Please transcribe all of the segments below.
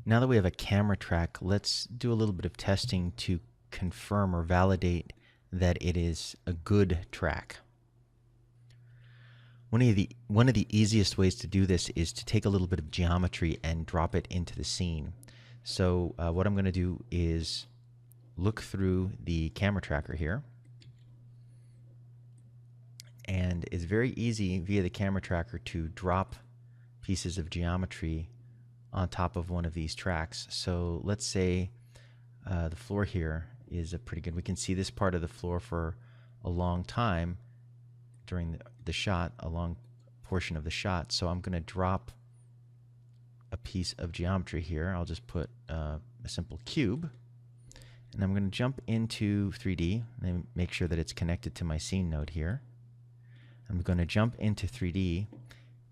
Now that we have a camera track, let's do a little bit of testing to confirm or validate that it is a good track. One of the easiest ways to do this is to take a little bit of geometry and drop it into the scene. So what I'm going to do is look through the camera tracker here. And it's very easy via the camera tracker to drop pieces of geometry on top of one of these tracks. So let's say the floor here is pretty good. We can see this part of the floor for a long time during the shot, a long portion of the shot. So I'm going to drop a piece of geometry here. I'll just put a simple cube, and I'm going to jump into 3D and make sure that it's connected to my scene node here. I'm going to jump into 3D,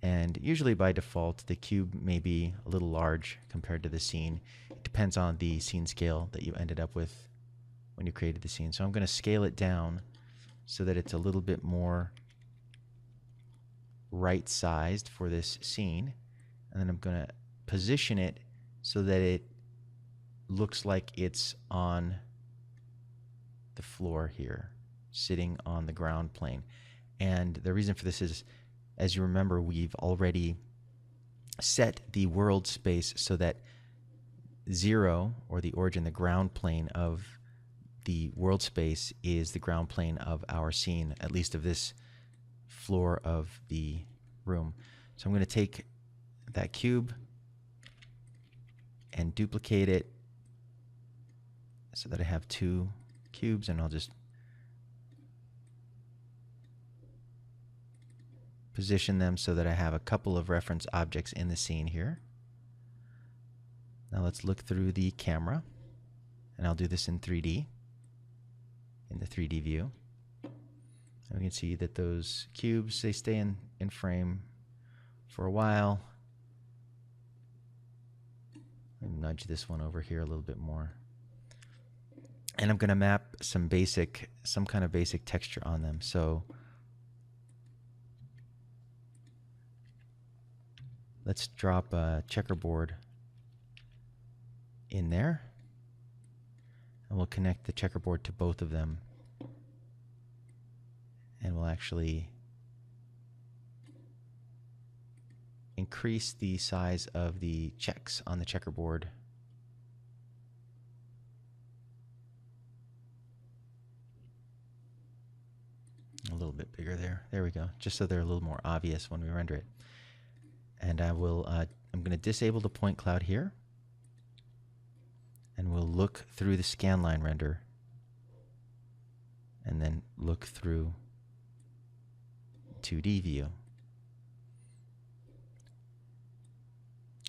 and usually by default the cube may be a little large compared to the scene. It depends on the scene scale that you ended up with when you created the scene. So I'm going to scale it down so that it's a little bit more right-sized for this scene, and then I'm going to position it so that it looks like it's on the floor here, sitting on the ground plane. And the reason for this is, as you remember, we've already set the world space so that 0, or the origin, the ground plane of the world space, is the ground plane of our scene, at least of this floor of the room. So I'm going to take that cube and duplicate it so that I have 2 cubes, and I'll just position them so that I have a couple of reference objects in the scene here. Now let's look through the camera, and I'll do this in 3D, in the 3D view. And we can see that those cubes, they stay in frame for a while. Let me nudge this one over here a little bit more. And I'm going to map some kind of basic texture on them. So let's drop a checkerboard in there, and we'll connect the checkerboard to both of them, and we'll actually increase the size of the checks on the checkerboard. A little bit bigger there. There we go. Just so they're a little more obvious when we render it. And I'm going to disable the point cloud here, and we'll look through the scanline render, and then look through 2D view.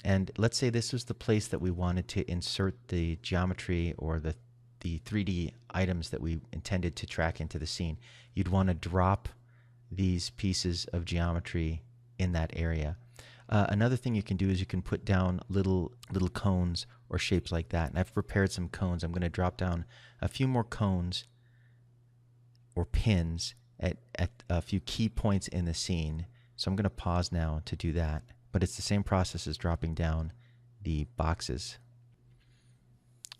And let's say this was the place that we wanted to insert the geometry or the 3D items that we intended to track into the scene. You'd want to drop these pieces of geometry in that area. Another thing you can do is you can put down little cones or shapes like that. And I've prepared some cones. I'm going to drop down a few more cones or pins at a few key points in the scene. So I'm going to pause now to do that. But it's the same process as dropping down the boxes.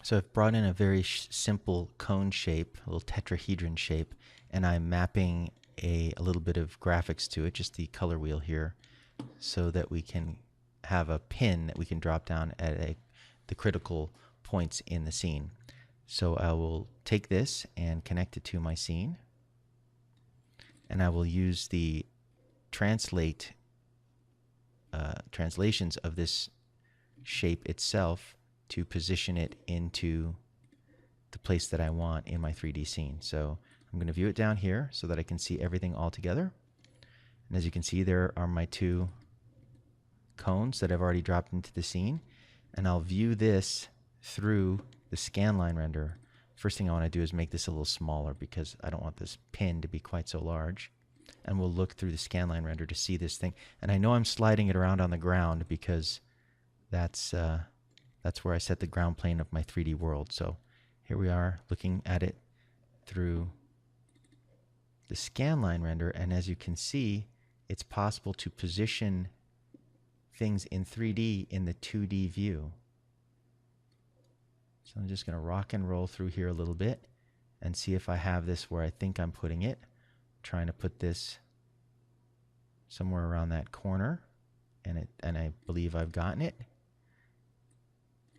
So I've brought in a very simple cone shape, a little tetrahedron shape, and I'm mapping a little bit of graphics to it, just the color wheel here, so that we can have a pin that we can drop down at the critical points in the scene. So I will take this and connect it to my scene, and I will use the translations of this shape itself to position it into the place that I want in my 3D scene. So I'm going to view it down here so that I can see everything all together. And as you can see, there are my 2 cones that I've already dropped into the scene. And I'll view this through the scanline render. First thing I want to do is make this a little smaller because I don't want this pin to be quite so large. And we'll look through the scanline render to see this thing. And I know I'm sliding it around on the ground because that's where I set the ground plane of my 3D world. So here we are looking at it through the scanline render, and as you can see, it's possible to position things in 3D in the 2D view. So I'm just going to rock and roll through here a little bit and see if I have this where I think I'm putting it. I'm trying to put this somewhere around that corner, and I believe I've gotten it.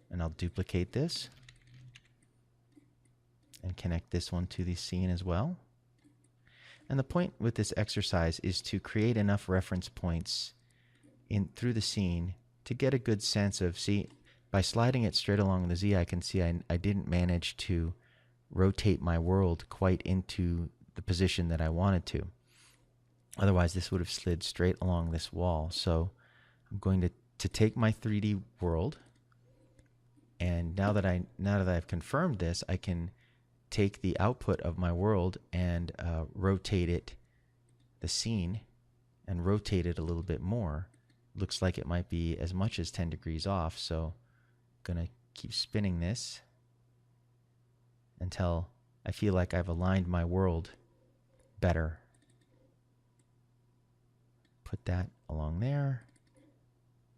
And I'll duplicate this and connect this one to the scene as well. And the point with this exercise is to create enough reference points in through the scene to get a good sense of, see, by sliding it straight along the Z, I can see I didn't manage to rotate my world quite into the position that I wanted to. Otherwise, this would have slid straight along this wall. So I'm going to take my 3D world, and now that I've confirmed this, I can take the output of my world and rotate it, the scene, and rotate it a little bit more. Looks like it might be as much as 10 degrees off, so I'm going to keep spinning this until I feel like I've aligned my world better. Put that along there.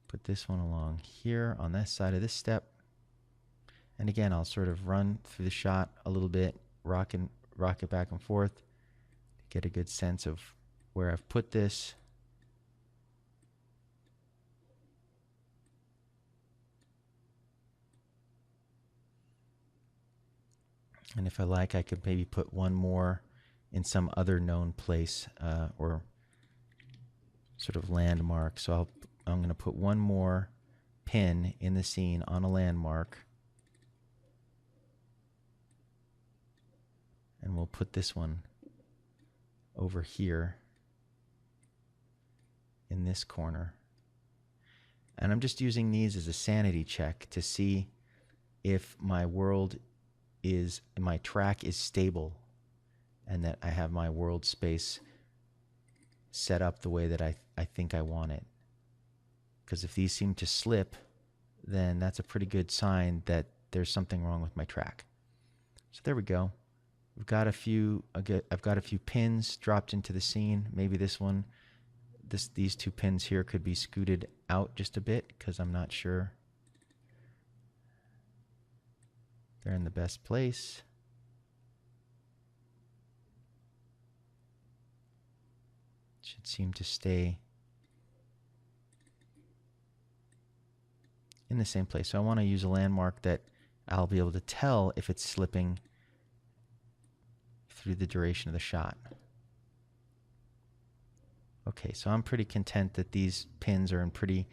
Put this one along here on this side of this step. And again, I'll sort of run through the shot a little bit, rock it back and forth to get a good sense of where I've put this. And if I like, I could maybe put one more in some other known place or sort of landmark. So I'm going to put one more pin in the scene on a landmark. And we'll put this one over here in this corner. And I'm just using these as a sanity check to see if my track is stable and that I have my world space set up the way that I think I want it. Because if these seem to slip, then that's a pretty good sign that there's something wrong with my track. So there we go. I've got a few pins dropped into the scene. Maybe this one, these two pins here could be scooted out just a bit because I'm not sure they're in the best place. Should seem to stay in the same place. So I want to use a landmark that I'll be able to tell if it's slipping through the duration of the shot. Okay, so I'm pretty content that these pins are in pretty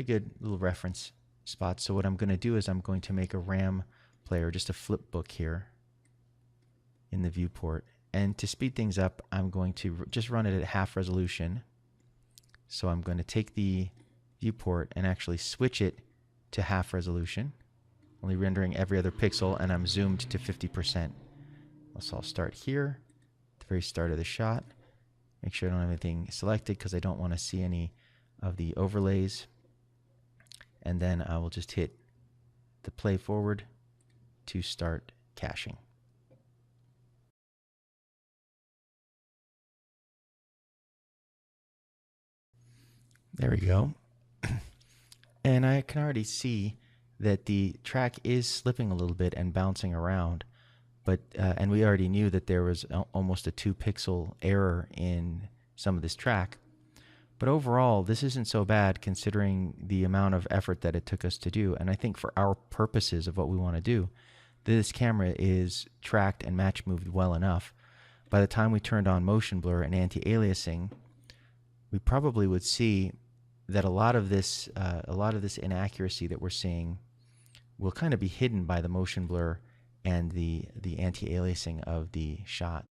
good little reference spots. So what I'm going to do is I'm going to make a RAM player, just a flip book here in the viewport. And to speed things up, I'm going to just run it at half resolution. So I'm going to take the viewport and actually switch it to half resolution, only rendering every other pixel, and I'm zoomed to 50%. So I'll start here, at the very start of the shot. Make sure I don't have anything selected because I don't want to see any of the overlays. And then I will just hit the play forward to start caching. There we go. And I can already see that the track is slipping a little bit and bouncing around. But and we already knew that there was almost a 2 pixel error in some of this track. But overall, this isn't so bad considering the amount of effort that it took us to do. And I think for our purposes of what we want to do, this camera is tracked and match moved well enough. By the time we turned on motion blur and anti-aliasing, we probably would see that a lot of this inaccuracy that we're seeing will kind of be hidden by the motion blur and the anti-aliasing of the shot.